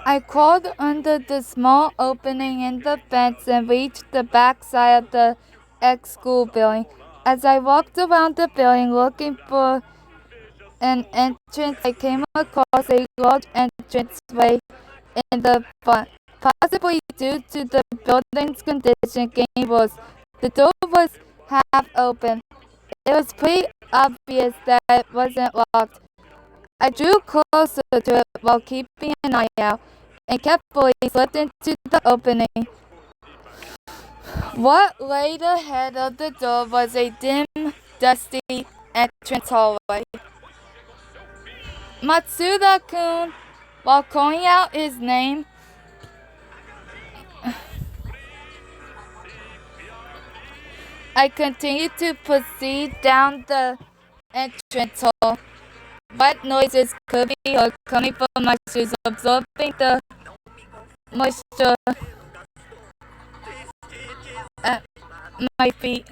I crawled under the small opening in the fence and reached the back side of the ex-school building. As I walked around the building looking for an entrance, I came across a large entranceway in the front. Possibly due to the building's condition getting worse, the door was half open. It was pretty obvious that it wasn't locked. I drew closer to it while keeping an eye out, and carefully slipped into the opening. What lay ahead of the door was a dim, dusty entrance hallway. Matsuda-kun, while calling out his name, I continued to proceed down the entrance hall. What noises could be heard coming from my shoes, absorbing the moisture at my feet.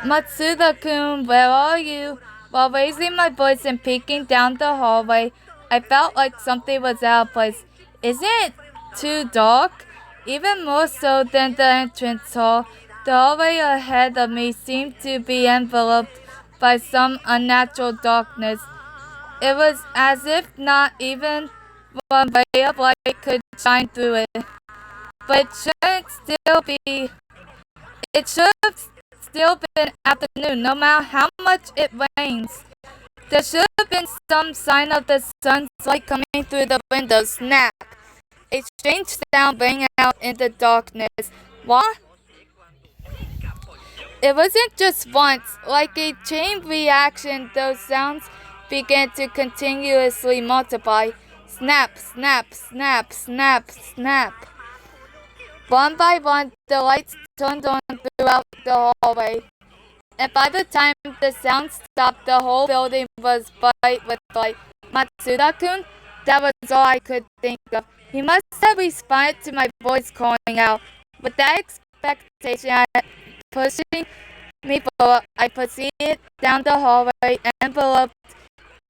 Matsuda-kun, where are you? While raising my voice and peeking down the hallway, I felt like something was out of place. Isn't it too dark? Even more so than the entrance hall, the hallway ahead of me seemed to be enveloped by some unnatural darkness. It was as if not even one ray of light could shine through it. But it should have still been afternoon, no matter how much it rains. There should have been some sign of the sun's light coming through the window. Snap! A strange sound rang out in the darkness. What? It wasn't just once. Like a chain reaction, those sounds began to continuously multiply. Snap, snap, snap, snap, snap. One by one, the lights turned on throughout the hallway. And by the time the sound stopped, the whole building was bright with light. Matsuda-kun? That was all I could think of. He must have responded to my voice calling out. With that expectation pushing me forward, I proceeded down the hallway, enveloped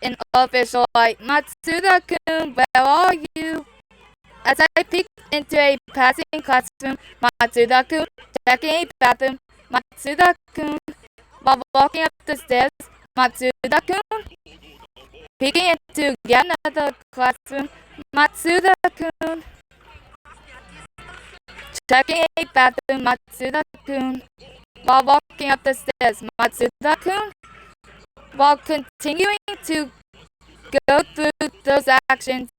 in artificial light. Matsuda-kun, where are you? As I peeked into a passing classroom, Matsuda-kun, checking a bathroom, Matsuda-kun, while walking up the stairs, Matsuda-kun, peeking into yet another classroom, Matsuda-kun, checking a bathroom, Matsuda-kun, while walking up the stairs, Matsuda-kun, while continuing to go through those actions,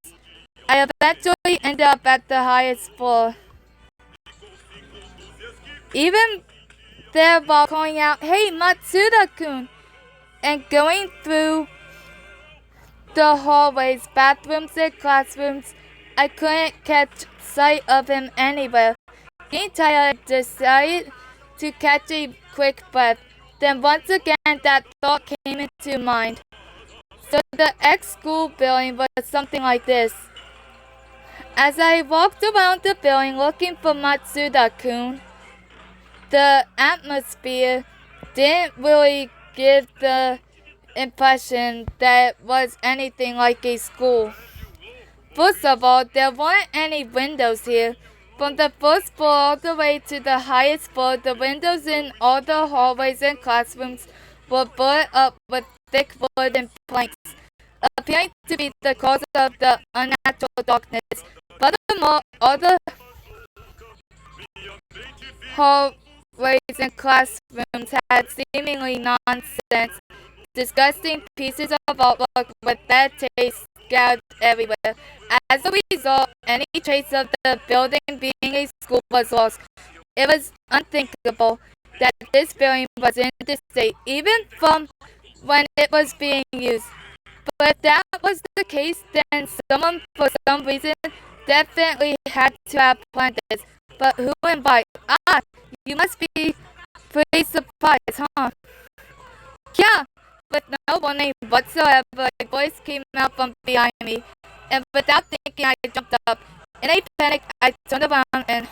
I eventually ended up at the highest floor. Even there, while calling out, "Hey, Matsuda-kun!" and going through the hallways, bathrooms, and classrooms, I couldn't catch sight of him anywhere. Getting tired, I decided to catch a quick breath. Then once again, that thought came into mind. So the ex-school building was something like this. As I walked around the building looking for Matsuda-kun, the atmosphere didn't really give the impression that it was anything like a school. First of all, there weren't any windows here. From the first floor all the way to the highest floor, the windows in all the hallways and classrooms were boarded up with thick wooden planks, appearing to be the cause of the unnatural darkness. Furthermore, all the hallways and classrooms had seemingly nonsense, disgusting pieces of artwork with bad taste scattered everywhere. As a result, any trace of the building being a school was lost. It was unthinkable that this building was in this state, even from when it was being used. But if that was the case, then someone, for some reason, definitely had to have planned this. But who and why? Ah, you must be pretty surprised, huh? Yeah, with no warning whatsoever, a voice came out from behind me, and without thinking, I jumped up. In a panic, I turned around and,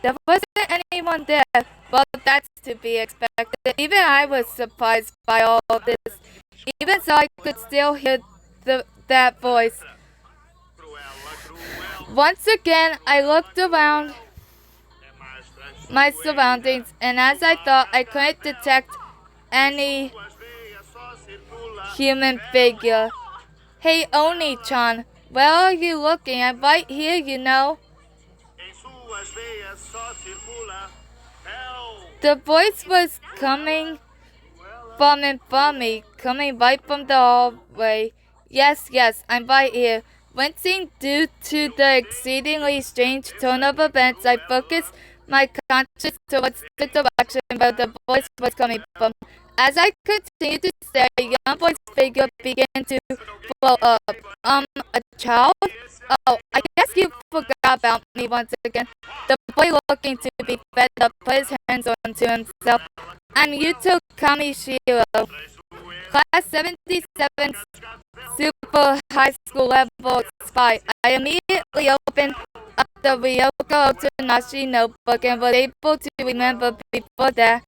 there wasn't anyone there. Well, that's to be expected. Even I was surprised by all of this. Even so, I could still hear that voice. Once again, I looked around my surroundings, and as I thought, I couldn't detect any human figure. Hey, Oni-chan, where are you looking? I'm right here, you know. The voice was coming from in front of me, coming right from the hallway. Yes, I'm right here. Wincing due to the exceedingly strange turn of events, I focused my conscience towards the direction where the voice was coming from. As I continued to stare, a young voice figure began to blow up. A child? Oh, I guess you forgot about me once again. The boy, looking to be fed up, put his hands onto himself. I'm Yuto Kamishiro, class 77, super high school level spy. I immediately opened up the Ryoko Otonashi notebook and was able to remember before that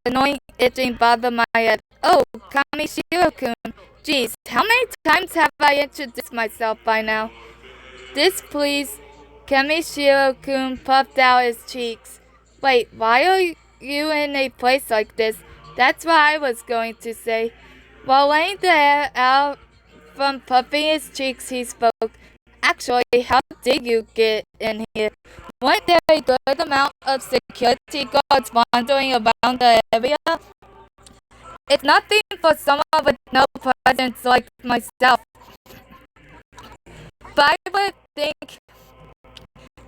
annoying itching bothered my head. Oh, Kamishiro-kun. Geez, how many times have I introduced myself by now? This please. Kamishiro-kun puffed out his cheeks. Wait, why are you in a place like this? That's what I was going to say. While laying the hair out from puffing his cheeks, he spoke. Actually, how did you get in here? Weren't there a good amount of security guards wandering around the area? It's nothing for someone with no presence like myself. But I would think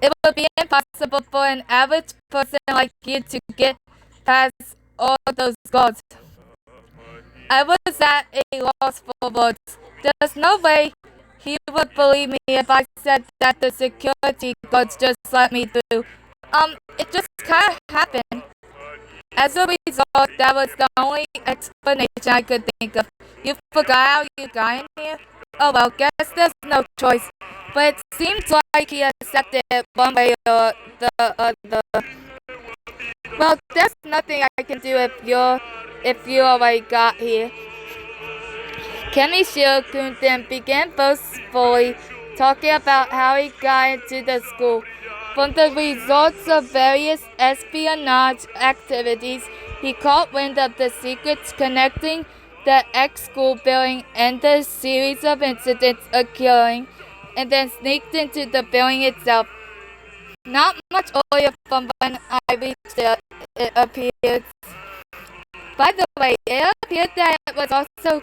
it would be impossible for an average person like you to get past all those guards. I was at a loss for words. There's no way he would believe me if I said that the security guards just let me through. It just kinda happened. As a result, that was the only explanation I could think of. You forgot how you got in here? Oh well, guess there's no choice. But it seems like he accepted it one way or the other. Well, there's nothing I can do if you already got here. Kamishiro-kun then began boastfully talking about how he got into the school. From the results of various espionage activities, he caught wind of the secrets connecting the ex-school building and the series of incidents occurring, and then sneaked into the building itself. Not much earlier from when I reached it appeared. By the way, it appeared that it was also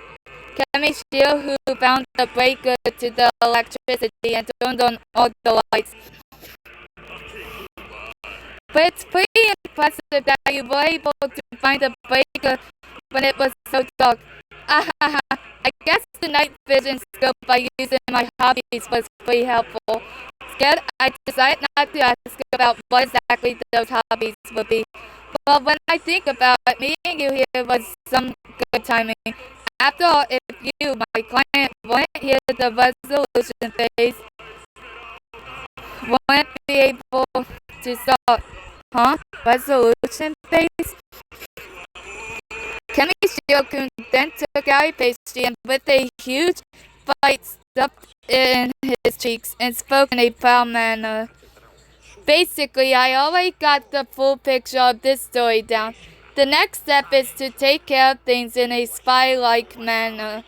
Kamishiro who found the breaker to the electricity and turned on all the lights. But it's pretty impressive that you were able to find the breaker when it was so dark. I guess the night vision scope by using my hobbies was pretty helpful. Scared, I decided not to ask about what exactly those hobbies would be. Well, when I think about it, meeting you here was some good timing. After all, if you, my client, weren't here, the resolution phase won't be able to start. Huh? Resolution phase? Kamishiro-kun then took out a pastry and with a huge bite stuffed in his cheeks and spoke in a proud manner. Basically, I already got the full picture of this story down. The next step is to take care of things in a spy-like manner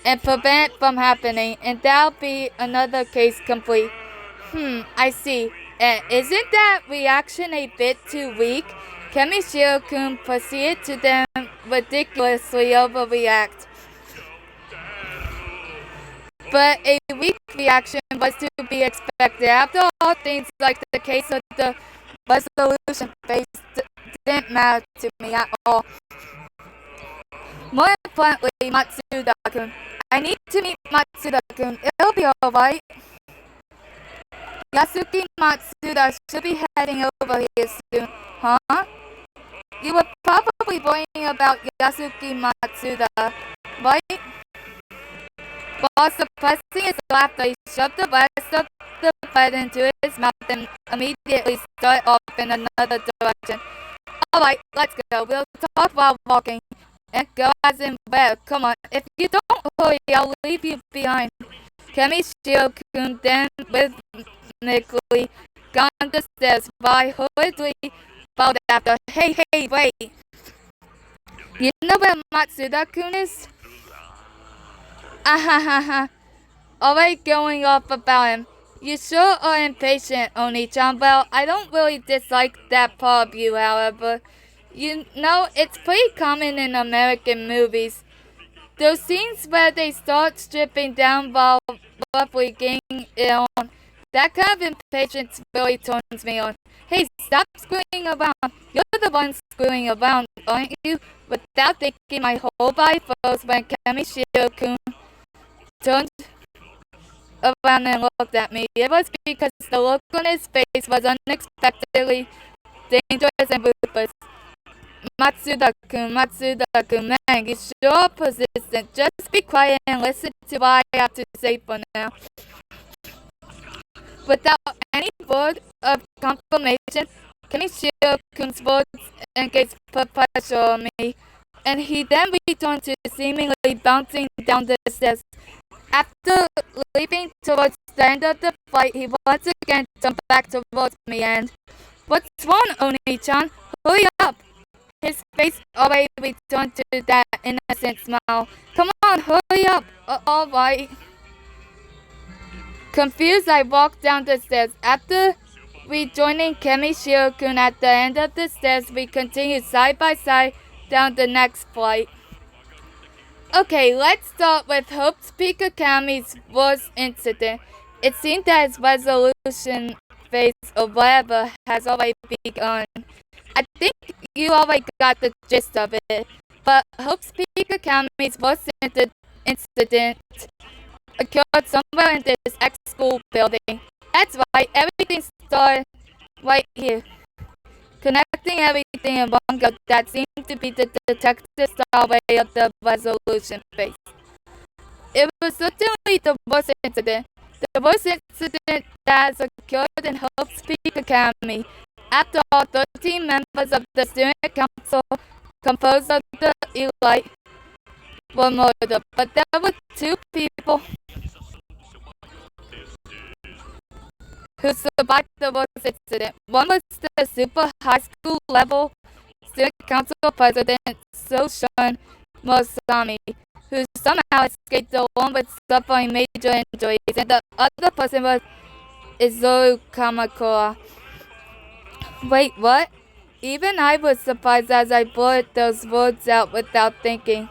and prevent it from happening, and that'll be another case complete. I see. And isn't that reaction a bit too weak? Kamishiro-kun proceeded to then ridiculously overreact. But a weak reaction was to be expected. After all, things like the case of the resolution phase didn't matter to me at all. More importantly, Matsuda-kun. I need to meet Matsuda-kun. It'll be alright. Yasuki Matsuda should be heading over here soon. Huh? You were probably worrying about Yasuki Matsuda, right? While suppressing his laughter, he shoved the rest of the bread into his mouth and immediately started off in another direction. Alright, let's go. We'll talk while walking. and go as in where? Come on, if you don't hurry, I'll leave you behind. Kemi Shio-kun then rhythmically down the stairs while I hurriedly followed after. Hey, wait. You know where Matsuda-kun is? Ahahaha. Already going off about him. You sure are impatient, Oni-chan. Well, I don't really dislike that part of you, however. You know, it's pretty common in American movies. Those scenes where they start stripping down while roughly getting it on. That kind of impatience really turns me on. Hey, stop screwing around. You're the one screwing around, aren't you? Without thinking, my whole body froze when Kamishiro-kun turned around and looked at me. It was because the look on his face was unexpectedly dangerous and ruthless. Matsuda-kun, man, you sure are persistent. Just be quiet and listen to what I have to say for now. Without any word of confirmation, Kamishiro-kun's words engaged put pressure on me, and he then returned to seemingly bouncing down the stairs. After leaping towards the end of the flight, he once again turned back towards me and, "What's wrong, Oni-chan? Hurry up!" His face already returned to that innocent smile. "Come on, hurry up!" All right." Confused, I walked down the stairs. After rejoining Kamishiro-kun at the end of the stairs, we continued side by side down the next flight. Okay, let's start with Hope's Peak Academy's worst incident. It seemed that his resolution phase or whatever has already begun. I think you already got the gist of it, but Hope's Peak Academy's worst incident occurred somewhere in this ex-school building. That's right, everything started right here. Connecting everything in one go, that seemed to be the detective-style way of the resolution phase. It was certainly the worst incident. The worst incident that has occurred in Hope's Peak Academy. After all, 13 members of the student council composed of the elite were murdered, but there were two people who survived the worst incident. One was the super high school level student council president, Soshun Mosami, who somehow escaped along with suffering major injuries, and the other person was Izuru Kamakura. Wait, what? Even I was surprised as I blurted those words out without thinking.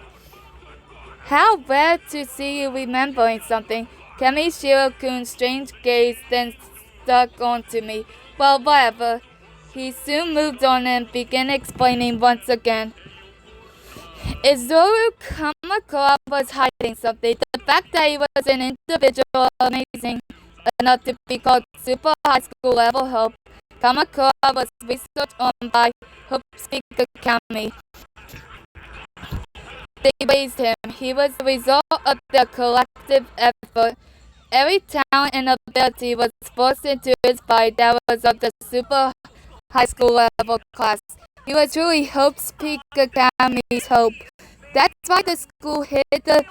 How rare to see you remembering something. Kamishiro-kun's strange gaze then stuck onto me. Well, whatever. He soon moved on and began explaining once again. Izuru Kamakura was hiding something. The fact that he was an individual amazing enough to be called Super High School Level Hope. Kamakura was researched on by Hope's Peak Academy. They raised him. He was the result of their collective effort. Every talent and ability was forced into his body that was of the super high school level class. He was truly Hope's Peak Academy's hope. That's why the school hid the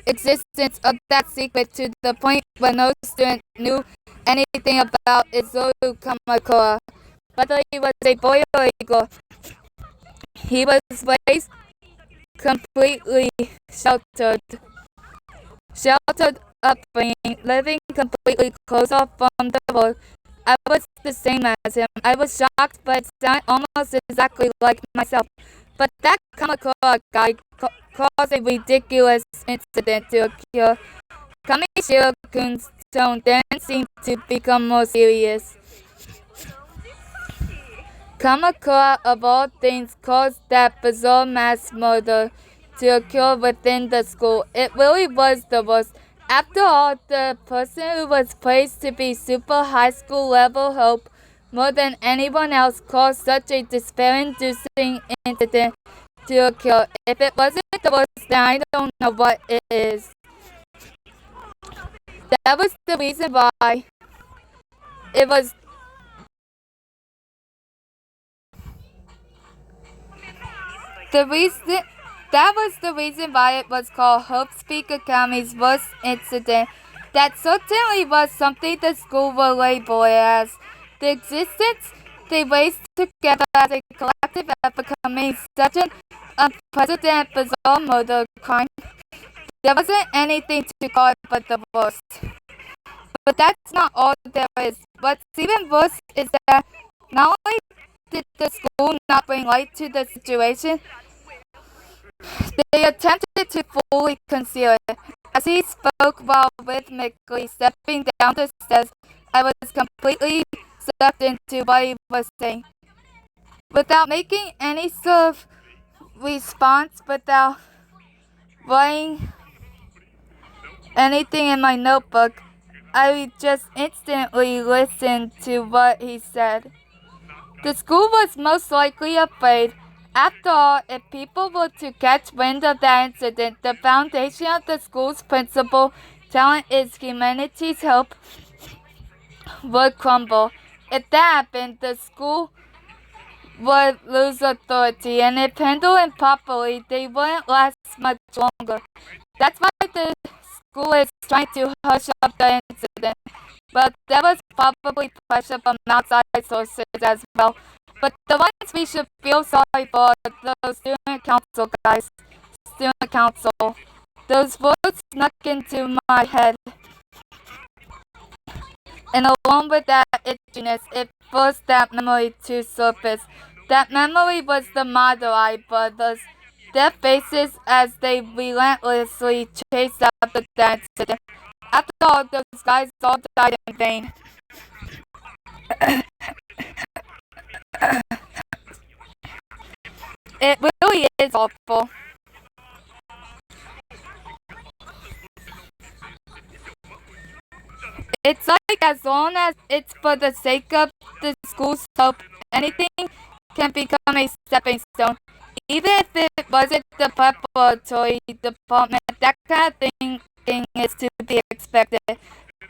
existence of that secret to the point where no student knew anything about Izuru Kamakura. Whether he was a boy or a girl, he was raised completely sheltered upbringing, living completely closed off from the world. I was the same as him. I was shocked, but it sounded almost exactly like myself. But that Kamakura guy caused a ridiculous incident to occur. Kamishiro-kun's tone then seemed to become more serious. Kamakura, of all things, caused that bizarre mass murder to occur within the school. It really was the worst. After all, the person who was praised to be super high school level hope more than anyone else caused such a despair-inducing incident to occur. If it wasn't the worst, then I don't know what it is. That was the reason why it was the reason That was the reason why it was called Hope Peak Academy's worst incident. That certainly was something the school will label it as. The existence they raised together as a collective effort committing such an unprecedented bizarre murder crime. There wasn't anything to call it but the worst. But that's not all there is. What's even worse is that not only did the school not bring light to the situation, they attempted to fully conceal it. As he spoke while rhythmically stepping down the stairs, I was completely sucked into what he was saying. Without making any sort of response, without writing anything in my notebook, I just instantly listened to what he said. The school was most likely afraid. After all, if people were to catch wind of that incident, the foundation of the school's principal talent is humanity's hope would crumble. If that happened, the school would lose authority, and if handled improperly, they wouldn't last much longer. That's why the school is trying to hush up the incident. But there was probably pressure from outside sources as well. But the ones we should feel sorry for are those student council guys. Student council. Those words snuck into my head. And along with that itchiness, it forced that memory to surface. That memory was the Madurai brothers. Their faces as they relentlessly chased after that incident. After all, those guys all died in vain. It really is awful. It's like as long as it's for the sake of the school's hope, anything can become a stepping stone. Even if it wasn't the preparatory department, that kind of thing is to be expected.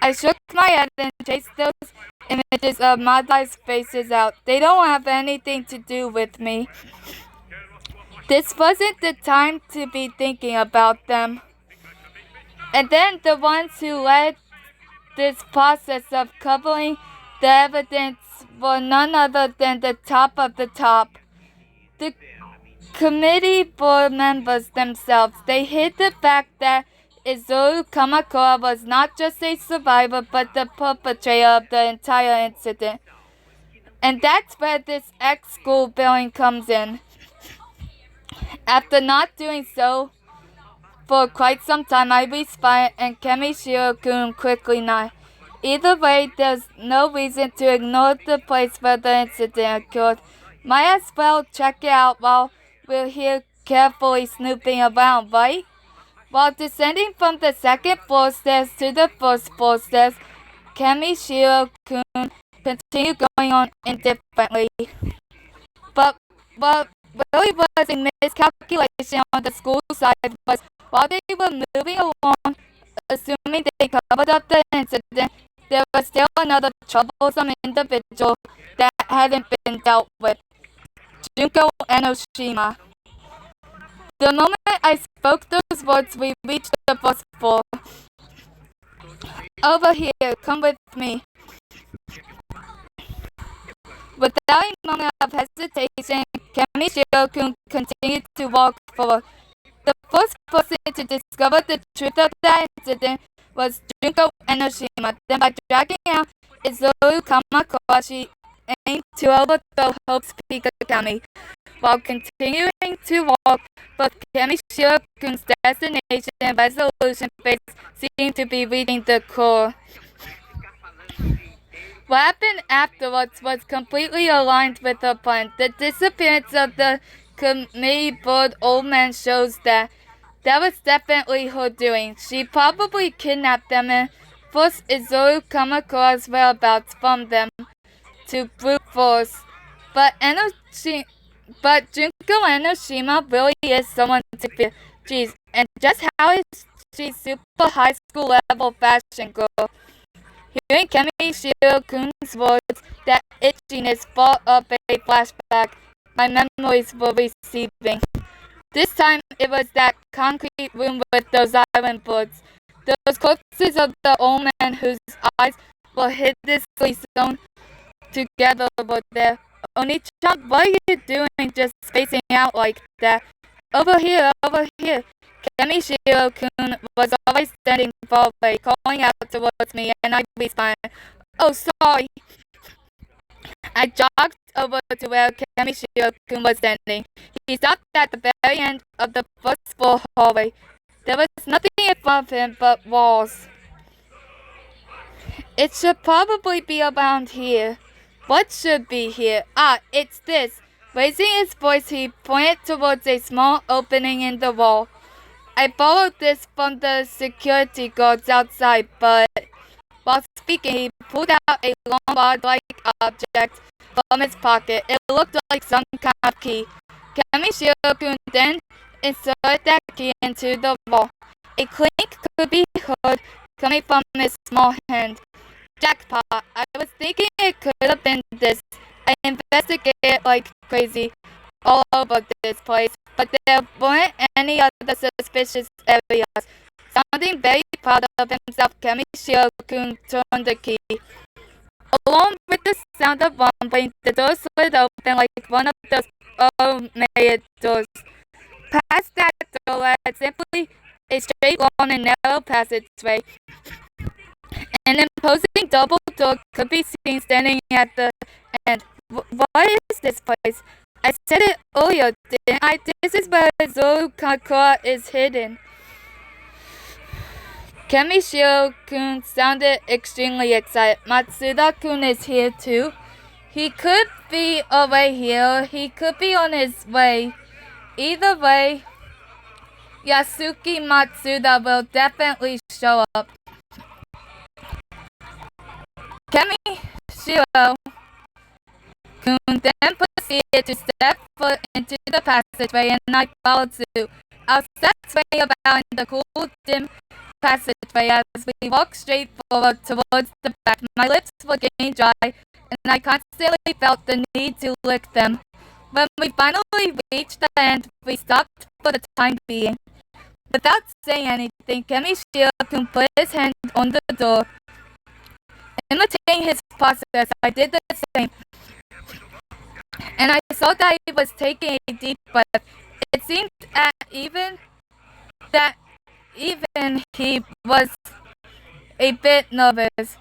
I shook my head and chased those images of Madai's faces out. They don't have anything to do with me. This wasn't the time to be thinking about them. And then the ones who led this process of covering the evidence were none other than the top of the top. The committee board members themselves. They hid the fact that Izuru Kamakura was not just a survivor but the perpetrator of the entire incident. And that's where this ex-school billing comes in. After not doing so for quite some time, I responded and Kamishiro-kun quickly nodded. Either way, there's no reason to ignore the place where the incident occurred. Might as well check it out while we're here carefully snooping around, right? While descending from the second floor stairs to the first floor stairs, Kamishiro-kun continued going on indifferently. But what really was a miscalculation on the school side was while they were moving along, assuming they covered up the incident, there was still another troublesome individual that hadn't been dealt with. Junko Enoshima. The moment I spoke those words, we reached the first floor. Over here, come with me. Without a moment of hesitation, Kamishiro-kun continued to walk forward. The first person to discover the truth of that incident was Junko Enoshima. Then by dragging out Izuru Kamakura, she aimed to overthrow Hope's Peak Academy. While continuing to walk, both Kamishiro-kun's destination and resolution face seemed to be reaching the core. What happened afterwards was completely aligned with her plan. The disappearance of the committee board old man shows that was definitely her doing. She probably kidnapped them and forced Izuru Kamakura's whereabouts from them to brute force. But Junko Enoshima really is someone to fear. Jeez, and just how is she super high school level fashion girl? Hearing Kamishiro-kun's words, that itchiness brought up a flashback my memories were receiving. This time it was that concrete room with those island boards. Those corpses of the old men whose eyes were hideously sewn together were there. Oni-chan, what are you doing just spacing out like that? Over here, over here. Kamishiro-kun was always standing far away, calling out towards me, and I responded, "Oh, sorry." I jogged over to where Kamishiro-kun was standing. He stopped at the very end of the first floor hallway. There was nothing in front of him but walls. It should probably be around here. What should be here? Ah, it's this. Raising his voice, he pointed towards a small opening in the wall. I borrowed this from the security guards outside, but while speaking, he pulled out a long rod-like object from his pocket. It looked like some kind of key. Kamishiro-kun then inserted that key into the wall. A clink could be heard coming from his small hand. Jackpot! I was thinking it could have been this. I investigated like crazy all over this place, but there weren't any other suspicious areas. Sounding very proud of himself, Kamishiro-kun turned the key. Along with the sound of rumbling, the door slid open like one of those automated doors. Past that door led simply a straight, long, and narrow passageway. An imposing double door could be seen standing at the end. What is this place? I said it earlier, didn't I? This is where Zoro Kakura is hidden. Kamishiro-kun sounded extremely excited. Matsuda-kun is here too. He could be away here. He could be on his way. Either way, Yasuki Matsuda will definitely show up. Kamishiro-kun then proceeded to step foot into the passageway, and I followed suit. Our steps sway about in the cool, dim passageway as we walked straight forward towards the back. My lips were getting dry, and I constantly felt the need to lick them. When we finally reached the end, we stopped for the time being. Without saying anything, Kamishiro-kun put his hand on the door. Imitating his process, I did the same, and I saw that he was taking a deep breath. It seemed that even he was a bit nervous.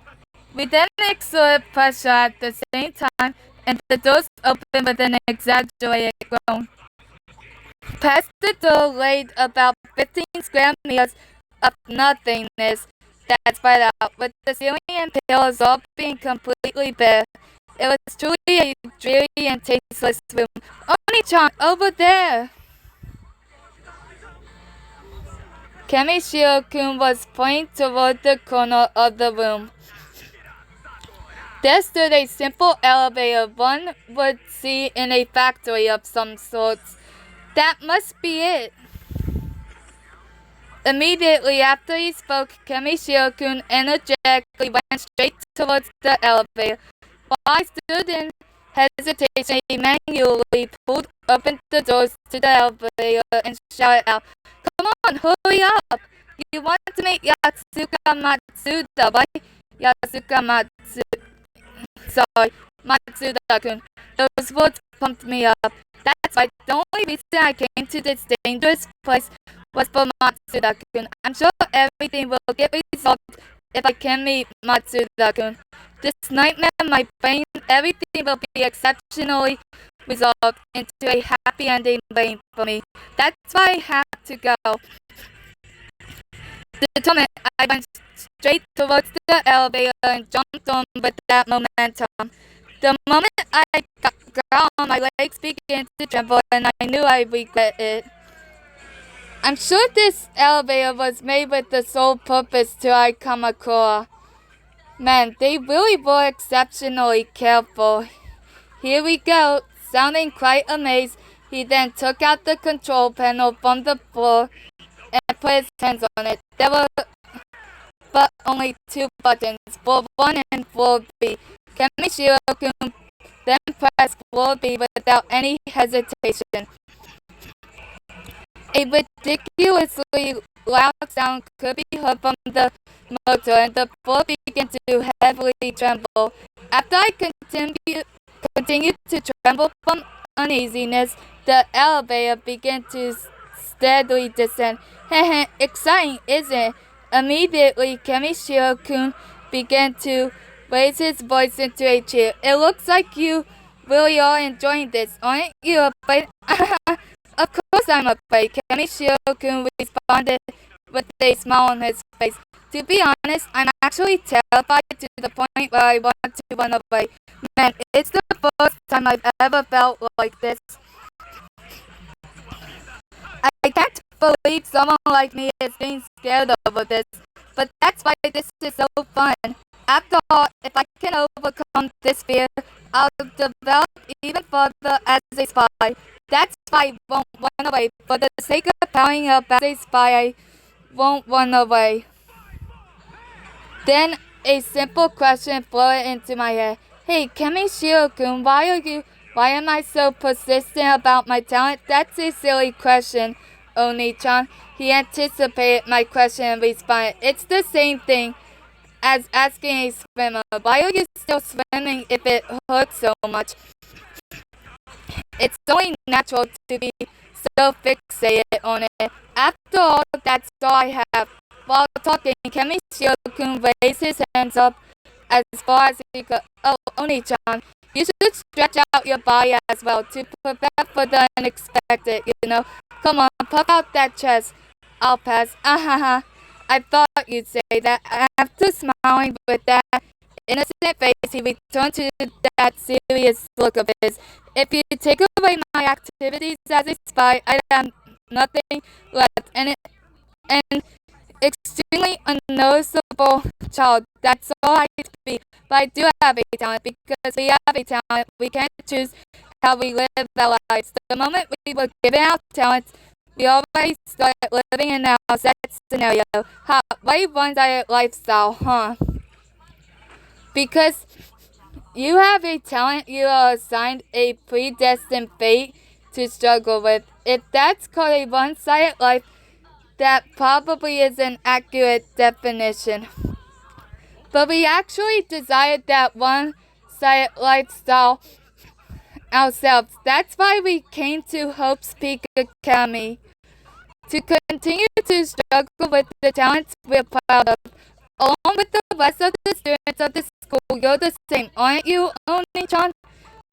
We then exerted pressure at the same time, and the doors opened with an exaggerated groan. Past the door laid about 15 square meters of nothingness that spread out, with the ceiling and pillars all being completely bare. It was truly a dreary and tasteless room. Oni-chan, over there! Kamishiro-kun was pointing toward the corner of the room. There stood a simple elevator one would see in a factory of some sorts. That must be it. Immediately after he spoke, Kamishiro-kun energetically went straight towards the elevator. While I stood in hesitation, he manually pulled open the doors to the elevator and shouted out, "Come on, hurry up! You want to meet Yasuka Matsuda, right? Matsuda-kun." Those words pumped me up. That's right. The only reason I came to this dangerous place was for Matsuda-kun. I'm sure everything will get resolved if I can meet Matsuda-kun. This nightmare in my brain, everything will be exceptionally resolved into a happy ending waiting for me. That's why I have to go. Determined, I went straight towards the elevator and jumped on with that momentum. The moment I got on, my legs began to tremble, and I knew I regret it. I'm sure this elevator was made with the sole purpose to hide Kamakura. Man, they really were exceptionally careful. Here we go. Sounding quite amazed, he then took out the control panel from the floor and put his hands on it. There were but only two buttons, floor 1 and floor B. Kamishiro-kun then pressed floor B without any hesitation. A ridiculously loud sound could be heard from the motor, and the floor began to heavily tremble. After I continued to tremble from uneasiness, the elevator began to steadily descend. Heh, exciting, isn't it? Immediately, Kamishiro-kun began to raise his voice into a cheer. It looks like you really are enjoying this, aren't you afraid? Of course I'm afraid, Kamishiro-kun responded with a smile on his face. To be honest, I'm actually terrified to the point where I want to run away. Man, it's the first time I've ever felt like this. I can't believe someone like me is being scared over this, but that's why this is so fun. After all, if I can overcome this fear, I'll develop even further as a spy. That's why I won't run away. For the sake of powering up as a spy, I won't run away. Then a simple question floated into my head. Hey, Kamishiro-kun, why am I so persistent about my talent? That's a silly question, Oni-chan. He anticipated my question and responded, it's the same thing as asking a swimmer, why are you still swimming if it hurts so much? It's only natural to be so fixated on it. After all, that's all I have. While talking, Kamishiro-kun raised his hands up as far as he could. Oh, Oni-chan, you should stretch out your body as well to prepare for the unexpected, you know. Come on, puff out that chest. I'll pass. Ahaha. I thought you'd say that. After smiling with that innocent face, he returned to that serious look of his. If you take away my activities as a spy, I'd have nothing left. And extremely unnoticeable child. That's all I need to be. But I do have a talent. Because we have a talent, we can't choose how we live our lives. The moment we were given our talents, we already started living in our set scenario. Why one-sided lifestyle, huh? Because you have a talent, you are assigned a predestined fate to struggle with. If that's called a one-sided life, that probably is an accurate definition. But we actually desired that one-sided lifestyle ourselves. That's why we came to Hope's Peak Academy. To continue to struggle with the talents we're proud of. Along with the rest of the students of the school, you're the same, aren't you, Oni-chan?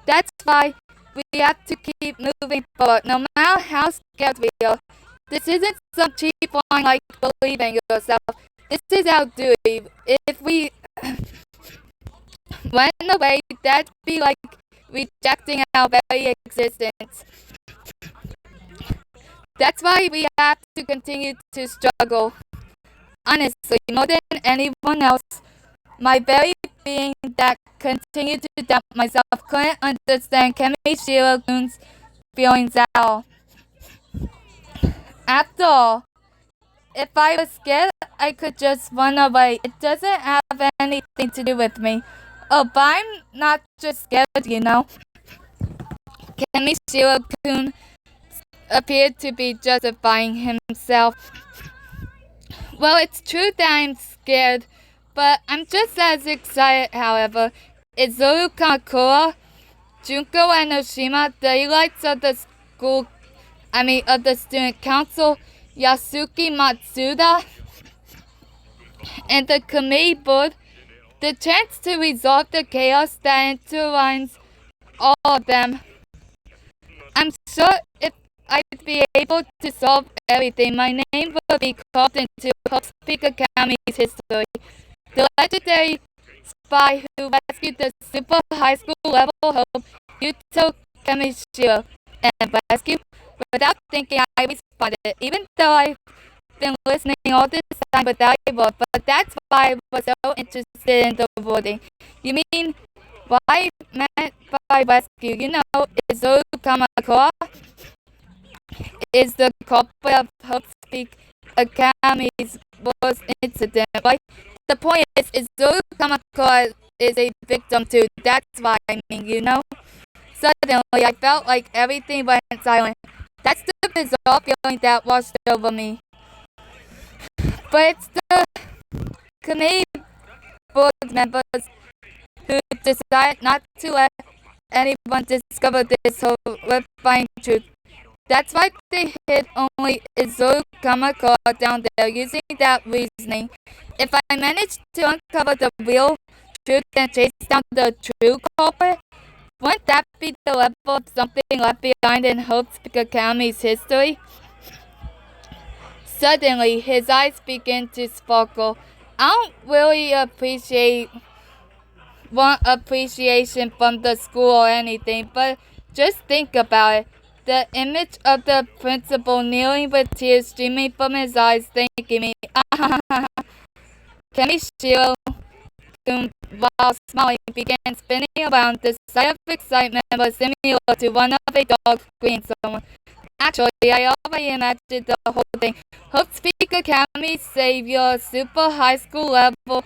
That's why we have to keep moving forward, no matter how scared we are. This isn't some cheap line like believe in yourself. This is our duty. If we went away, that'd be like rejecting our very existence. That's why we have to continue to struggle. Honestly, more than anyone else, my very being that continued to doubt myself couldn't understand Kamishiro-kun's feelings at all. After all, if I was scared, I could just run away. It doesn't have anything to do with me. Oh, but I'm not just scared, you know. Kamishiro-kun appeared to be justifying himself. Well, it's true that I'm scared, but I'm just as excited, however. Izuru Kamakura, Junko and Oshima, the elites of the of the student council, Yasuki Matsuda, and the committee board, the chance to resolve the chaos that intertwines all of them. I'm sure if I'd be able to solve everything, my name would be carved into Hope's Peak Academy's history. The legendary spy who rescued the super high school level Hope, Yuto Kamishiro, and rescued. Without thinking, I responded, even though I've been listening all this time without a word, but that's why I was so interested in the wording. You mean, what I meant by rescue, you know, Izuru Kamakura is the culprit of Hope's Peak Academy's worst incident, right? The point is Izuru Kamakura is a victim too, that's what I mean, you know? Suddenly, I felt like everything went silent. That's the bizarre feeling that washed over me. But it's the committee board members who decided not to let anyone discover this horrifying truth. That's why they hid only Izo Kamako down there using that reasoning. If I manage to uncover the real truth and chase down the true culprit, wouldn't that be the level of something left behind in Hope's Academy's history? Suddenly, his eyes begin to sparkle. I don't really want appreciation from the school or anything, but just think about it. The image of the principal kneeling with tears streaming from his eyes, thanking me. Kamishiro, while smiling, began spinning around. The sight of excitement was similar to one of a dog greeting someone. Actually, I already imagined the whole thing. Hope Speak Academy Savior, Super High School Level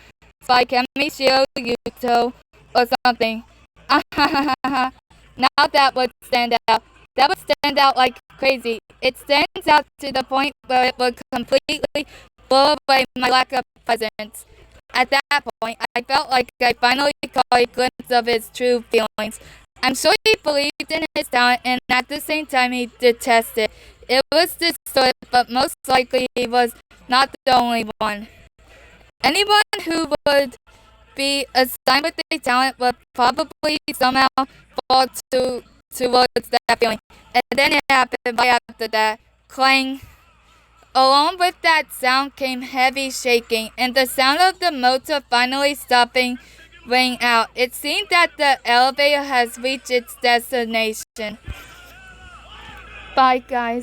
by Kamishiro Yuto or something. Now that would stand out. That would stand out like crazy. It stands out to the point where it would completely blow away my lack of presence. At that point, I felt like I finally caught a glimpse of his true feelings. I'm sure he believed in his talent, and at the same time he detested it. It was distorted, but most likely he was not the only one. Anyone who would be assigned with a talent would probably somehow fall towards that feeling. And then it happened right after that. Clang. Along with that sound came heavy shaking, and the sound of the motor finally stopping rang out. It seemed that the elevator has reached its destination. Bye, guys.